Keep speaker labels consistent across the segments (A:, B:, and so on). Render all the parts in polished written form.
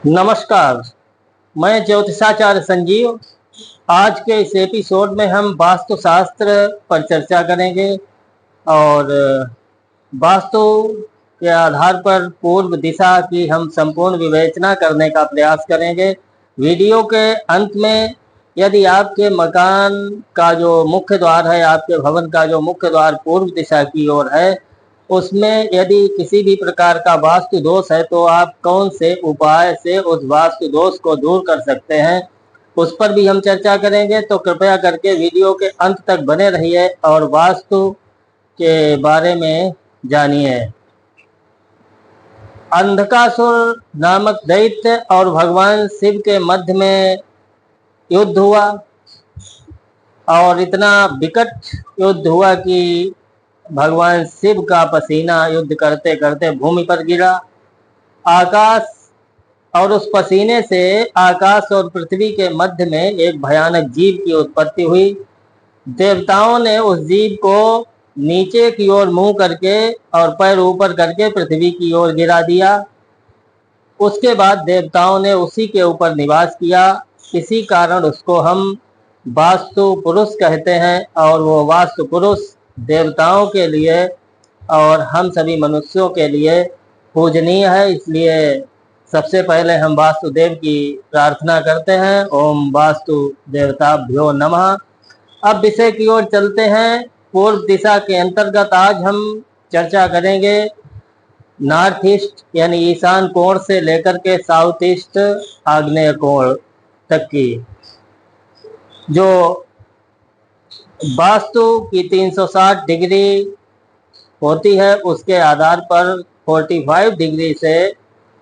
A: नमस्कार। मैं ज्योतिषाचार्य संजीव। आज के इस एपिसोड में हम वास्तुशास्त्र पर चर्चा करेंगे और वास्तु के आधार पर पूर्व दिशा की हम संपूर्ण विवेचना करने का प्रयास करेंगे। वीडियो के अंत में यदि आपके मकान का जो मुख्य द्वार है, आपके भवन का जो मुख्य द्वार पूर्व दिशा की ओर है, उसमें यदि किसी भी प्रकार का वास्तु दोष है तो आप कौन से उपाय से उस वास्तु दोष को दूर कर सकते हैं, उस पर भी हम चर्चा करेंगे। तो कृपया करके वीडियो के अंत तक बने रहिए और वास्तु के बारे में जानिए। अंधकासुर नामक दैत्य और भगवान शिव के मध्य में युद्ध हुआ और इतना विकट युद्ध हुआ कि भगवान शिव का पसीना युद्ध करते करते भूमि पर गिरा। आकाश और उस पसीने से आकाश और पृथ्वी के मध्य में एक भयानक जीव की उत्पत्ति हुई। देवताओं ने उस जीव को नीचे की ओर मुंह करके और पैर ऊपर करके पृथ्वी की ओर गिरा दिया। उसके बाद देवताओं ने उसी के ऊपर निवास किया। इसी कारण उसको हम वास्तु पुरुष कहते हैं और वो वास्तु पुरुष देवताओं के लिए और हम सभी मनुष्यों के लिए पूजनीय है। इसलिए सबसे पहले हम वास्तुदेव की प्रार्थना करते हैं। ओम वास्तु देवताभ्यो नमः। अब विषय की ओर चलते हैं। पूर्व दिशा के अंतर्गत आज हम चर्चा करेंगे नॉर्थ ईस्ट यानी ईशान कोण से लेकर के साउथ ईस्ट आग्नेय कोण तक की जो वास्तु की 360 डिग्री होती है, उसके आधार पर 45 डिग्री से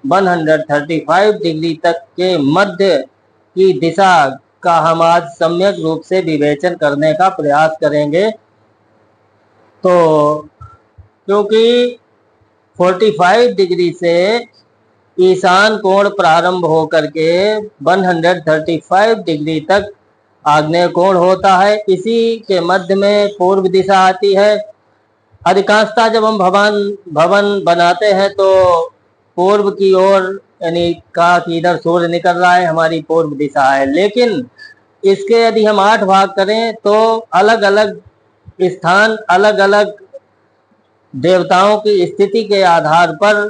A: 135 डिग्री तक के मध्य की दिशा का हम आज सम्यक रूप से विवेचन करने का प्रयास करेंगे। तो क्योंकि 45 डिग्री से ईशान कोण प्रारंभ होकर के 135 डिग्री तक आग्नेय कोण होता है, इसी के मध्य में पूर्व दिशा आती है। अधिकांशतः जब हम भवन बनाते हैं तो पूर्व की ओर यानी कहा कि इधर सूर्य निकल रहा है, हमारी पूर्व दिशा है। लेकिन इसके यदि हम 8 भाग करें तो अलग अलग स्थान अलग अलग देवताओं की स्थिति के आधार पर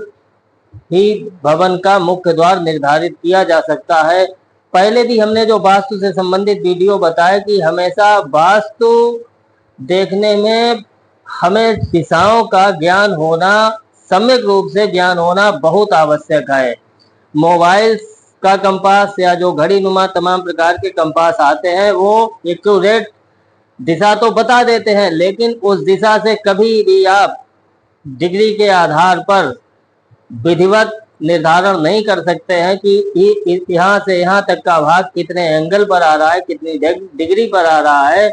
A: ही भवन का मुख्य द्वार निर्धारित किया जा सकता है। पहले भी हमने जो वास्तु से संबंधित वीडियो बताया कि हमेशा वास्तु देखने में हमें दिशाओं का ज्ञान होना, सम्यक रूप से ज्ञान होना बहुत आवश्यक है। मोबाइल का कंपास या जो घड़ी नुमा तमाम प्रकार के कंपास आते हैं वो एक्यूरेट दिशा तो बता देते हैं, लेकिन उस दिशा से कभी भी आप डिग्री के आधार पर विधिवत निर्धारण नहीं कर सकते हैं कि यहाँ से यहाँ तक का भाग कितने एंगल पर आ रहा है, कितनी डिग्री पर आ रहा है।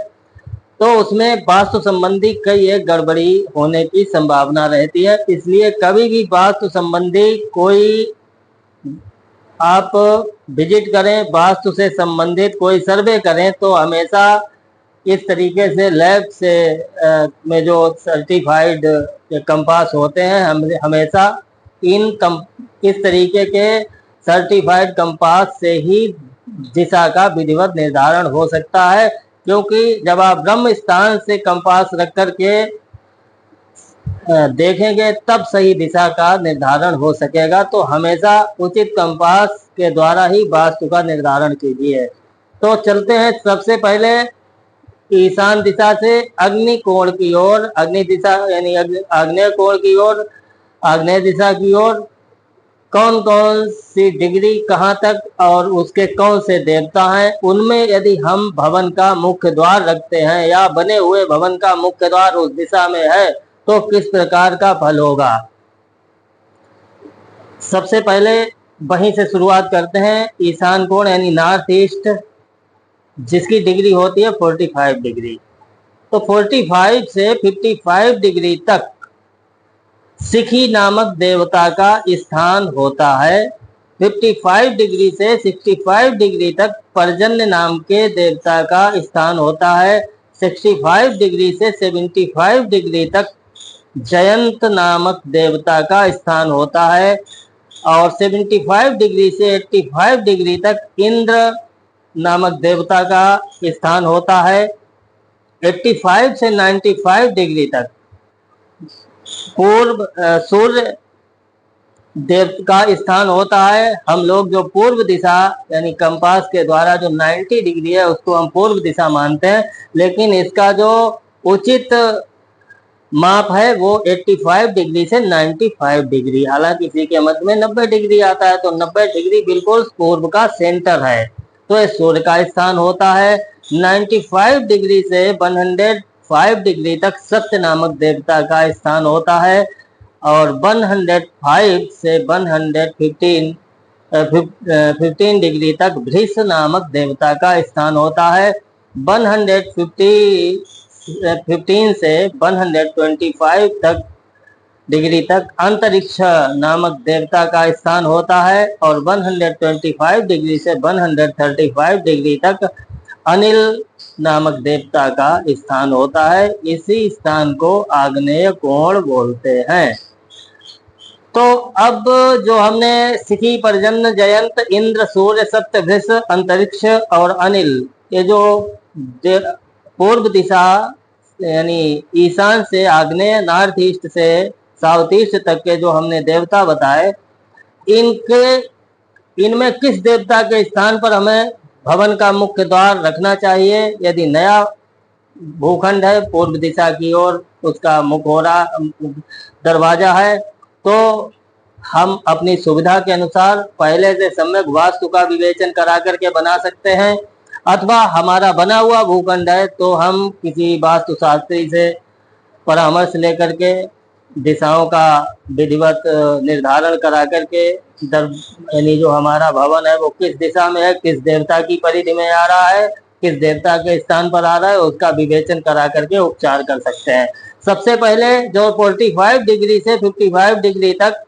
A: तो उसमें वास्तु संबंधी कई एक गड़बड़ी होने की संभावना रहती है। इसलिए कभी भी वास्तु संबंधी कोई आप विजिट करें, वास्तु से संबंधित कोई सर्वे करें तो हमेशा इस तरीके से लैब से में जो सर्टिफाइड कंपास होते हैं, हमेशा इस तरीके के सर्टिफाइड कंपास से ही दिशा का विधिवत निर्धारण हो सकता है। क्योंकि जब आप ब्रह्म स्थान से कंपास रख करके देखेंगे तब सही दिशा का निर्धारण हो सकेगा। तो हमेशा उचित कंपास के द्वारा ही वास्तु का निर्धारण कीजिए। तो चलते हैं सबसे पहले ईशान दिशा से अग्नि कोण की ओर, अग्नि दिशा यानी आग्नेय कोण की ओर, आग्नेय दिशा की ओर कौन कौन सी डिग्री कहाँ तक और उसके कौन से देवता हैं, उनमें यदि हम भवन का मुख्य द्वार रखते हैं या बने हुए भवन का मुख्य द्वार उस दिशा में है तो किस प्रकार का फल होगा। सबसे पहले वहीं से शुरुआत करते हैं। ईशान कोण यानी नॉर्थ ईस्ट जिसकी डिग्री होती है 45 डिग्री, तो 45 से 55 डिग्री तक सिखी नामक देवता का स्थान होता है। 55 डिग्री से 65 डिग्री तक पर्जन्य नाम के देवता का स्थान होता है। 65 डिग्री से 75 डिग्री तक जयंत नामक देवता का स्थान होता है। और 75 डिग्री से 85 डिग्री तक इंद्र नामक देवता का स्थान होता है। 85 से 95 डिग्री तक पूर्व सूर्य देव का स्थान होता है। हम लोग जो पूर्व दिशा यानी कंपास के द्वारा जो 90 डिग्री है उसको हम पूर्व दिशा मानते हैं, लेकिन इसका जो उचित माप है वो 85 डिग्री से 95 डिग्री, हालांकि किसी के मत में 90 डिग्री आता है, तो 90 डिग्री बिल्कुल पूर्व का सेंटर है, तो ये सूर्य का स्थान होता है। 95 डिग्री से 105 डिग्री तक सत्य नामक देवता का स्थान होता है, और 105 से 15 डिग्री तक भृष नामक देवता का स्थान होता है। 115 से 125 डिग्री तक अंतरिक्ष नामक देवता का स्थान होता है, और 125 डिग्री से 135 डिग्री तक अनिल नामक देवता का स्थान होता है। इसी स्थान को आग्नेय कोण बोलते हैं। तो अब जो हमने सिखी, पर्जन्य, जयंत, इंद्र, सूर्य, सत्य, वृष, अंतरिक्ष और अनिल, ये जो पूर्व दिशा यानी ईशान से आग्नेय, नॉर्थ ईस्ट से साउथ ईस्ट तक के जो हमने देवता बताए, इनमें किस देवता के स्थान पर हमें भवन का मुख्य द्वार रखना चाहिए। यदि नया भूखंड है पूर्व दिशा की ओर, उसका मुखौरा दरवाजा है, तो हम अपनी सुविधा के अनुसार पहले से सम्यक वास्तु का विवेचन करा करके बना सकते हैं, अथवा हमारा बना हुआ भूखंड है तो हम किसी वास्तु शास्त्री से परामर्श लेकर के दिशाओं का विधिवत निर्धारण करा करके यानी जो हमारा भवन है वो किस दिशा में है, किस देवता की परिधि में आ रहा है, किस देवता के स्थान पर आ रहा है, उसका विवेचन करा करके उपचार कर सकते हैं। सबसे पहले जो 45 डिग्री से 55 डिग्री तक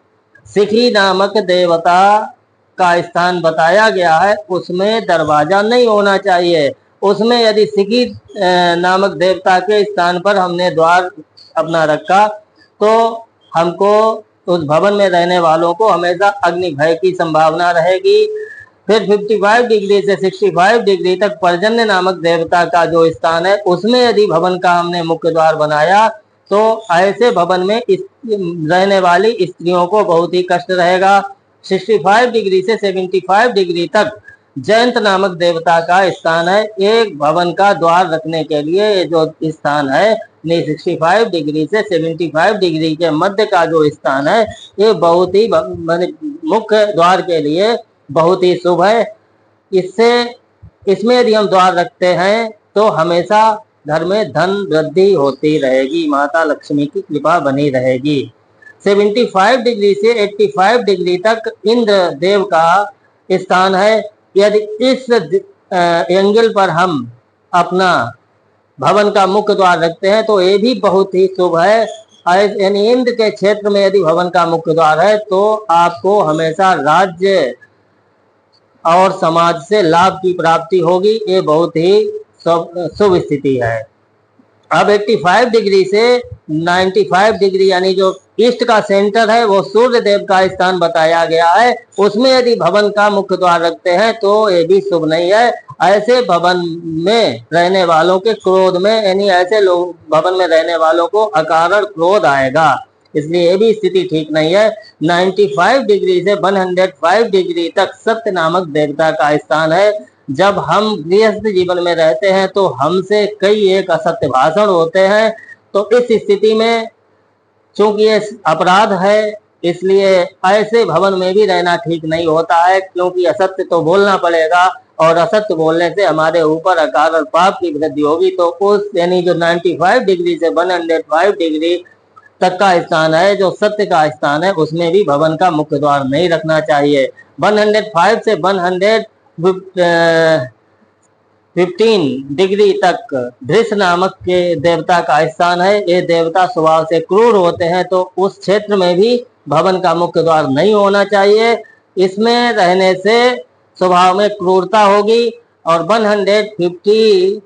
A: सिखी नामक देवता का स्थान बताया गया है, उसमें दरवाजा नहीं होना चाहिए। उसमें यदि सिखी नामक देवता के स्थान पर हमने द्वार अपना रखा तो हमको, उस भवन में रहने वालों को हमेशा अग्नि भय की संभावना रहेगी। फिर 55 डिग्री से 65 डिग्री तक पर्जन्य नामक देवता का जो स्थान है, उसमें यदि भवन का हमने मुख्य द्वार बनाया तो ऐसे भवन में रहने वाली स्त्रियों को बहुत ही कष्ट रहेगा। 65 डिग्री से 75 डिग्री तक जयंत नामक देवता का स्थान है। एक भवन का द्वार रखने के लिए ये जो स्थान है, 65 डिग्री से 75 डिग्री के मध्य का जो स्थान है, ये बहुत ही मुख्य द्वार के लिए बहुत ही शुभ है। इसमें यदि हम द्वार रखते हैं तो हमेशा घर में धन वृद्धि होती रहेगी, माता लक्ष्मी की कृपा बनी रहेगी। 75 डिग्री से 85 डिग्री तक इंद्र देव का स्थान है। यदि इस एंगल पर हम अपना भवन का मुख्य द्वार रखते हैं तो ये भी बहुत ही शुभ है। यानी इंद्र के क्षेत्र में यदि भवन का मुख्य द्वार है तो आपको हमेशा राज्य और समाज से लाभ की प्राप्ति होगी, ये बहुत ही शुभ स्थिति है। अब 85 डिग्री से 95 डिग्री यानी जो ईस्ट का सेंटर है वो सूर्य देव का स्थान बताया गया है, उसमें यदि भवन का मुख्य द्वार रखते हैं तो ये भी शुभ नहीं है। ऐसे भवन में रहने वालों के क्रोध में, यानी ऐसे लोग भवन में रहने वालों को अकारण क्रोध आएगा, इसलिए ये भी स्थिति ठीक नहीं है। 95 डिग्री से 105 डिग्री तक सत्य नामक देवता का स्थान है। जब हम गृहस्थ जीवन में रहते हैं तो हमसे कई एक असत्य भाषण होते हैं, तो इस स्थिति में चूंकि ये अपराध है, इसलिए ऐसे भवन में भी रहना ठीक नहीं होता है, क्योंकि असत्य तो बोलना पड़ेगा और असत्य बोलने से हमारे ऊपर अकारण पाप की वृद्धि होगी। तो उस यानी जो 95 डिग्री से 105 डिग्री तक का स्थान है, जो सत्य का स्थान है, उसमें भी भवन का मुख्य द्वार नहीं रखना चाहिए। 105 से 115 डिग्री तक भृष नामक के देवता का स्थान है। ये देवता स्वभाव से क्रूर होते हैं, तो उस क्षेत्र में भी भवन का मुख्य द्वार नहीं होना चाहिए। इसमें रहने से स्वभाव में क्रूरता होगी। और 150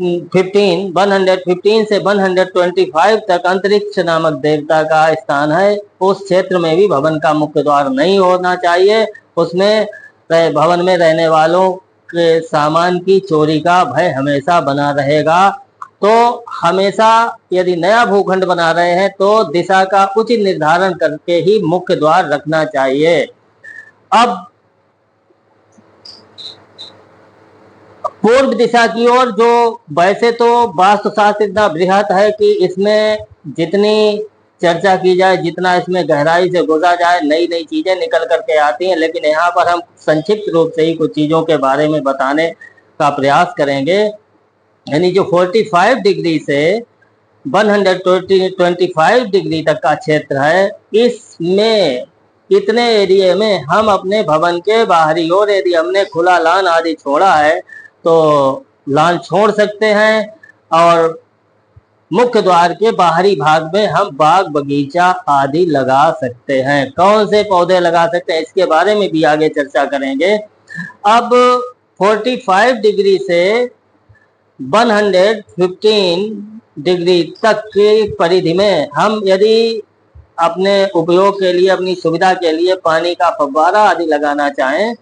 A: 115 से 125 तक अंतरिक्ष नामक देवता का स्थान है। उस क्षेत्र में भी भवन का मुख्य द्वार नहीं होना चाहिए। उसमें भवन में रहने वालों के सामान की चोरी का भय हमेशा बना रहेगा। तो हमेशा यदि नया भूखंड बना रहे हैं तो दिशा का उचित निर्धारण करके ही मुख्य द्वार रखना चाहिए। अब पूर्व दिशा की ओर, जो वैसे तो वास्तुशास्त्र इतना बृहत है कि इसमें जितनी चर्चा की जाए, जितना इसमें गहराई से घुसा जाए, नई नई चीजें निकल करके आती हैं, लेकिन यहाँ पर हम संक्षिप्त रूप से ही कुछ चीजों के बारे में बताने का प्रयास करेंगे। यानी जो 45 डिग्री से 125 डिग्री तक का क्षेत्र है, इसमें इतने एरिया में हम अपने भवन के बाहरी ओर यदि हमने खुला लान आदि छोड़ा है तो लान छोड़ सकते हैं, और मुख्य द्वार के बाहरी भाग में हम बाग बगीचा आदि लगा सकते हैं। कौन से पौधे लगा सकते हैं इसके बारे में भी आगे चर्चा करेंगे। अब 45 डिग्री से 115 डिग्री तक की परिधि में हम यदि अपने उपयोग के लिए, अपनी सुविधा के लिए पानी का फव्वारा आदि लगाना चाहें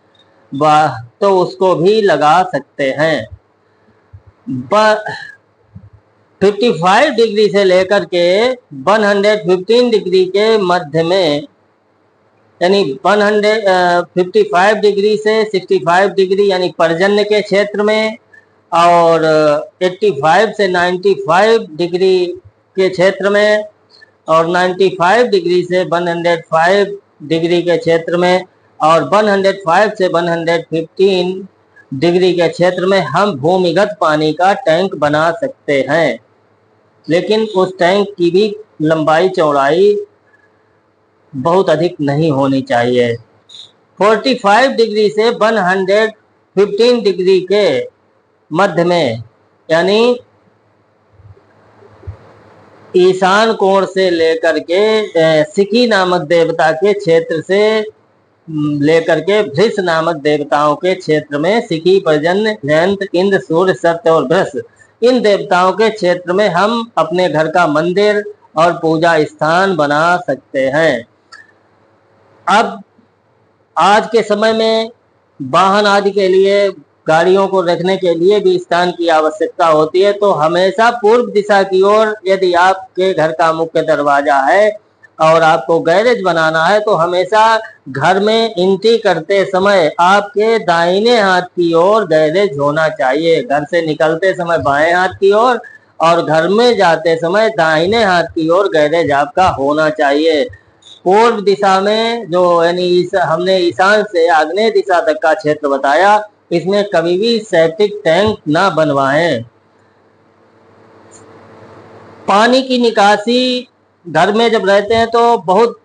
A: तो उसको भी लगा सकते हैं। 55 डिग्री से लेकर के 115 डिग्री के मध्य में, यानी 155 डिग्री से 65 डिग्री यानी पर्जन्य के क्षेत्र में, और 85 से 95 डिग्री के क्षेत्र में, और 95 डिग्री से 105 डिग्री के क्षेत्र में, और 105 से 115 डिग्री के क्षेत्र में हम भूमिगत पानी का टैंक बना सकते हैं। लेकिन उस टैंक की भी लंबाई चौड़ाई बहुत अधिक नहीं होनी चाहिए। 45 डिग्री से 115 डिग्री के मध्य में, यानी ईशान कोण से लेकर के सिकी नामक देवता के क्षेत्र से लेकर के भृष नामक देवताओं के क्षेत्र में, सिकी, पर्जन्य, जयंत, इंद्र, सूर्य, सत्य और बृहस्पति, इन देवताओं के क्षेत्र में हम अपने घर का मंदिर और पूजा स्थान बना सकते हैं। अब आज के समय में वाहन आदि के लिए, गाड़ियों को रखने के लिए भी स्थान की आवश्यकता होती है। तो हमेशा पूर्व दिशा की ओर यदि आपके घर का मुख्य दरवाजा है और आपको गैरेज बनाना है तो हमेशा घर में एंट्री करते समय आपके दाहिने हाथ की ओर गैरेज होना चाहिए। घर से निकलते समय बाएं हाथ की ओर, और घर में जाते समय दाहिने हाथ की ओर गैरेज आपका होना चाहिए। पूर्व दिशा में जो, यानी हमने ईशान से आग्नेय दिशा तक का क्षेत्र बताया, इसमें कभी भी सेप्टिक टैंक ना बनवाएं। पानी की निकासी घर में जब रहते हैं तो बहुत,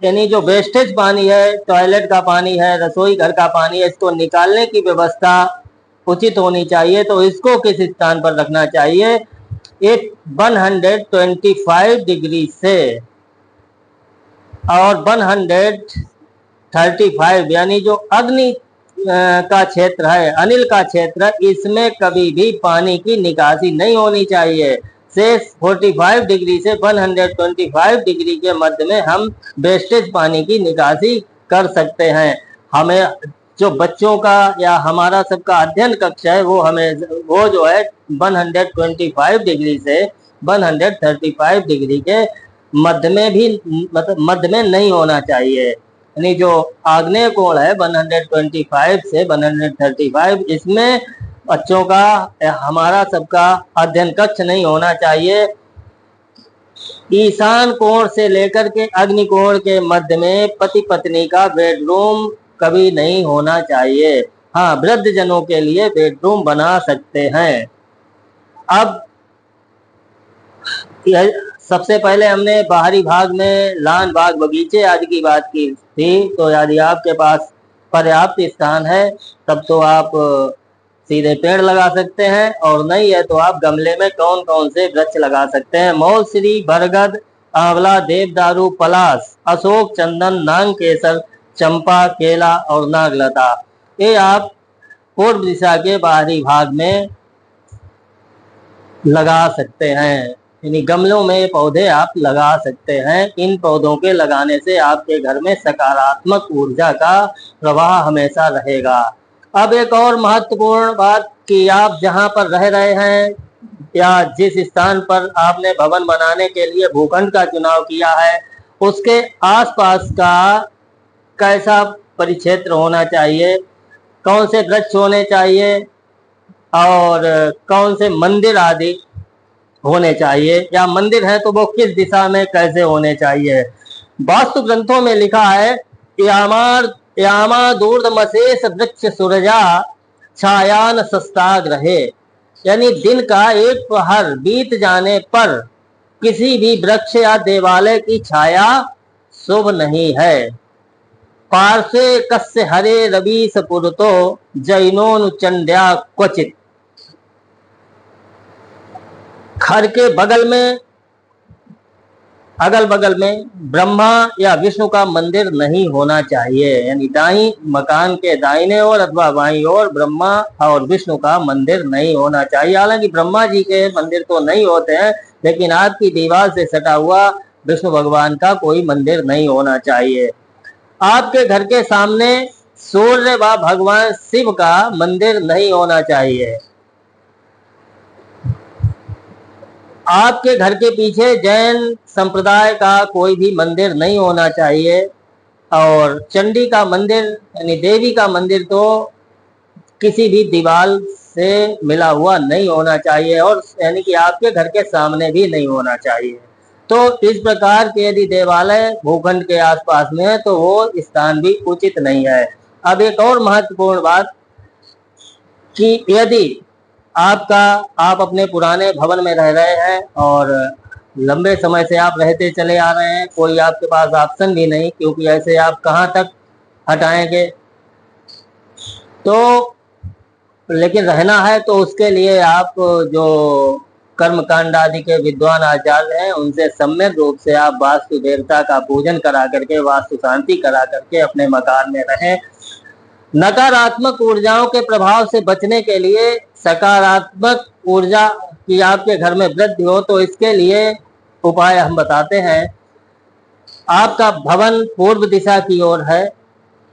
A: यानी जो वेस्टेज पानी है, टॉयलेट का पानी है, रसोई घर का पानी है, इसको निकालने की व्यवस्था उचित होनी चाहिए। तो इसको किस स्थान पर रखना चाहिए? एक 125 डिग्री से और 135, यानी जो अग्नि का क्षेत्र है, अनिल का क्षेत्र है, इसमें कभी भी पानी की निकासी नहीं होनी चाहिए। से 45 डिग्री से 125 डिग्री के मध्य में हम वेस्टेज पानी की निकासी कर सकते हैं। हमें जो बच्चों का या हमारा सबका अध्ययन कक्ष है वो जो है 125 डिग्री से 135 डिग्री के मध्य में भी, मतलब मध्य में नहीं होना चाहिए। यानी जो आग्नेय कोण है 125 से 135, इसमें बच्चों का या हमारा सबका अध्ययन कक्ष नहीं होना चाहिए। ईशान कोण से लेकर के अग्नि कोण के मध्य में पति पत्नी का बेडरूम कभी नहीं होना चाहिए। हाँ, वृद्ध जनों के लिए बेडरूम बना सकते हैं। अब सबसे पहले हमने बाहरी भाग में लान, बाग, बगीचे आदि की बात की थी। तो यदि आपके पास पर्याप्त स्थान है तब तो आप सीधे पेड़ लगा सकते हैं, और नहीं है तो आप गमले में कौन कौन से वृक्ष लगा सकते हैं? मौसरी, बरगद, आंवला, देवदारू, पलाश, अशोक, चंदन, नांग केसर, चंपा, केला और नागलता, ये आप पूर्व दिशा के बाहरी भाग में लगा सकते हैं, यानी गमलों में पौधे आप लगा सकते हैं। इन पौधों के लगाने से आपके घर में सकारात्मक ऊर्जा का प्रवाह हमेशा रहेगा। अब एक और महत्वपूर्ण बात कि आप जहां पर रह रहे हैं या जिस स्थान पर आपने भवन बनाने के लिए भूखंड का चुनाव किया है, उसके आसपास का कैसा परिक्षेत्र होना चाहिए, कौन से वृक्ष होने चाहिए और कौन से मंदिर आदि होने चाहिए, या मंदिर है तो वो किस दिशा में कैसे होने चाहिए। वास्तु ग्रंथों में लिखा है यामा दूर्धमशेष वृक्ष सूरजा छायान सस्ताग रहे, यानी दिन का एक पहर बीत जाने पर किसी भी वृक्ष या देवालय की छाया शुभ नहीं है। पार्श्वे कस्य हरे रवि सपुरतो जैनोनुचंड्या क्वचित, घर के बगल में अगल बगल में ब्रह्मा या विष्णु का मंदिर नहीं होना चाहिए, यानी दाई मकान के दाहिने ओर अथवा बाईं ओर ब्रह्मा और विष्णु का मंदिर नहीं होना चाहिए। हालांकि ब्रह्मा जी के मंदिर तो नहीं होते हैं, लेकिन आपकी दीवार से सटा हुआ विष्णु भगवान का कोई मंदिर नहीं होना चाहिए। आपके घर के सामने सूर्य व भगवान शिव का मंदिर नहीं होना चाहिए। आपके घर के पीछे जैन संप्रदाय का कोई भी मंदिर नहीं होना चाहिए, और चंडी का मंदिर यानी देवी का मंदिर तो किसी भी दीवार से मिला हुआ नहीं होना चाहिए, और यानी कि आपके घर के सामने भी नहीं होना चाहिए। तो इस प्रकार के यदि देवालय भूखंड के आसपास में है तो वो स्थान भी उचित नहीं है। अब एक और महत्वपूर्ण बात कि यदि आप अपने पुराने भवन में रह रहे हैं और लंबे समय से आप रहते चले आ रहे हैं, कोई आपके पास ऑप्शन भी नहीं, क्योंकि ऐसे आप कहाँ तक हटाएंगे, तो लेकिन रहना है तो उसके लिए आप जो कर्मकांड आदि के विद्वान आचार्य हैं उनसे सम्यक रूप से आप वास्तु देवता का पूजन करा करके, वास्तु शांति करा करके अपने मकान में रहें। नकारात्मक ऊर्जाओं के प्रभाव से बचने के लिए सकारात्मक ऊर्जा की आपके घर में वृद्धि हो, तो इसके लिए उपाय हम बताते हैं। आपका भवन पूर्व दिशा की ओर है,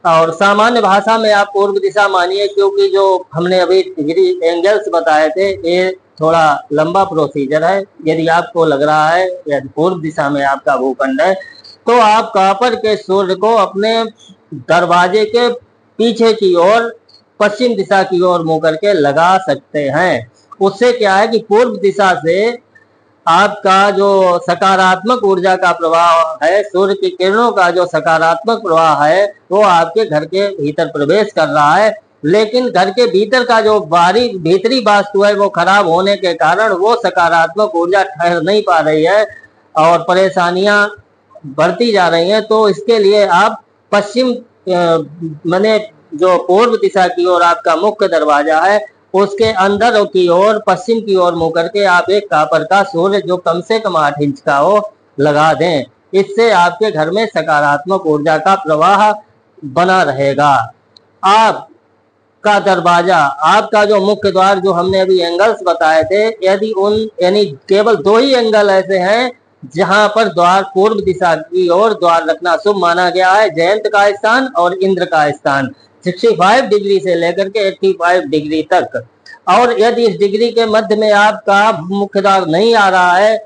A: और सामान्य भाषा में आप पूर्व दिशा मानिए, क्योंकि जो हमने अभी डिग्री एंगल्स बताए थे ये थोड़ा लंबा प्रोसीजर है। यदि आपको लग रहा है यदि पूर्व दिशा में आपका भूखंड है तो आप कॉपर के सूर्य को अपने दरवाजे के पीछे की ओर पश्चिम दिशा की ओर मुंह करके लगा सकते हैं। उससे क्या है कि पूर्व दिशा से आपका जो सकारात्मक ऊर्जा का प्रवाह है, सूर्य की किरणों का जो सकारात्मक प्रवाह है वो आपके घर के भीतर प्रवेश कर रहा है, लेकिन घर के भीतर का जो बाहरी भीतरी वास्तु है वो खराब होने के कारण वो सकारात्मक ऊर्जा ठहर नहीं पा रही है और परेशानियां बढ़ती जा रही हैं। तो इसके लिए आप पश्चिम माने जो पूर्व दिशा की ओर आपका मुख्य दरवाजा है उसके अंदर की ओर पश्चिम की ओर मुंह करके आप एक कॉपर का सूर्य जो कम से कम 8 इंच का हो लगा दें। इससे आपके घर में सकारात्मक ऊर्जा का प्रवाह बना रहेगा। आपका दरवाजा, आपका जो मुख्य द्वार जो हमने अभी एंगल्स बताए थे, यदि यानी केवल 2 ही एंगल ऐसे हैं जहां पर द्वार पूर्व दिशा की ओर द्वार रखना शुभ माना गया है, जयंत का स्थान और इंद्र का स्थान 65 डिग्री से लेकर के 85 डिग्री तक। और यदि इस डिग्री के मध्य में आपका मुख्य द्वार नहीं आ रहा है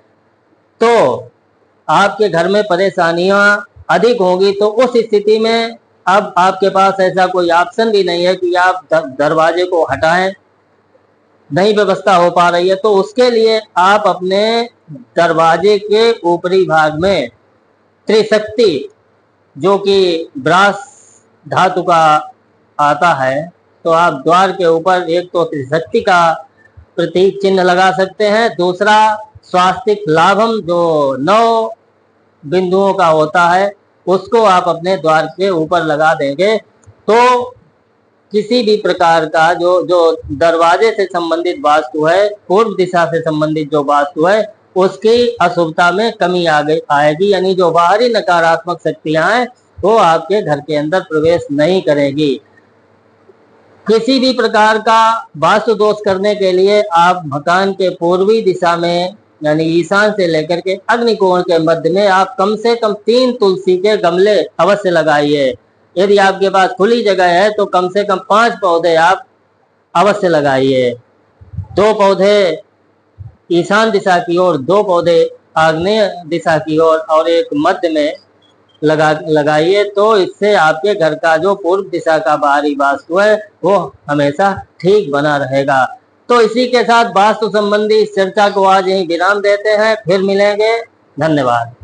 A: तो आपके घर में परेशानियां अधिक होंगी। तो उस स्थिति में अब आपके पास ऐसा कोई ऑप्शन भी नहीं है कि आप दरवाजे को हटाएं, नहीं व्यवस्था हो पा रही है, तो उसके लिए आप अपने दरवाजे के ऊपरी भाग में त्रिशक्ति जो कि ब्रास धातु का आता है, तो आप द्वार के ऊपर एक तो त्रिशक्ति का प्रतीक चिन्ह लगा सकते हैं, दूसरा स्वास्तिक लाभम जो 9 बिंदुओं का होता है उसको आप अपने द्वार के ऊपर लगा देंगे तो किसी भी प्रकार का जो दरवाजे से संबंधित वास्तु है, पूर्व दिशा से संबंधित जो वास्तु है उसकी अशुभता में कमी आएगी, यानी जो बाहरी नकारात्मक शक्तियां हैं वो आपके घर के अंदर प्रवेश नहीं करेगी। किसी भी प्रकार का वास्तु दोष करने के लिए आप मकान के पूर्वी दिशा में यानी ईशान से लेकर के अग्निकोण के मध्य में आप कम से कम 3 तुलसी के गमले अवश्य लगाइए। यदि आपके पास खुली जगह है तो कम से कम 5 पौधे आप अवश्य लगाइए। 2 पौधे ईशान दिशा की ओर, 2 पौधे आग्नेय दिशा की ओर और एक मध्य में लगाइए। तो इससे आपके घर का जो पूर्व दिशा का बाहरी वास्तु है वो हमेशा ठीक बना रहेगा। तो इसी के साथ वास्तु संबंधी इस चर्चा को आज यहीं विराम देते हैं, फिर मिलेंगे। धन्यवाद।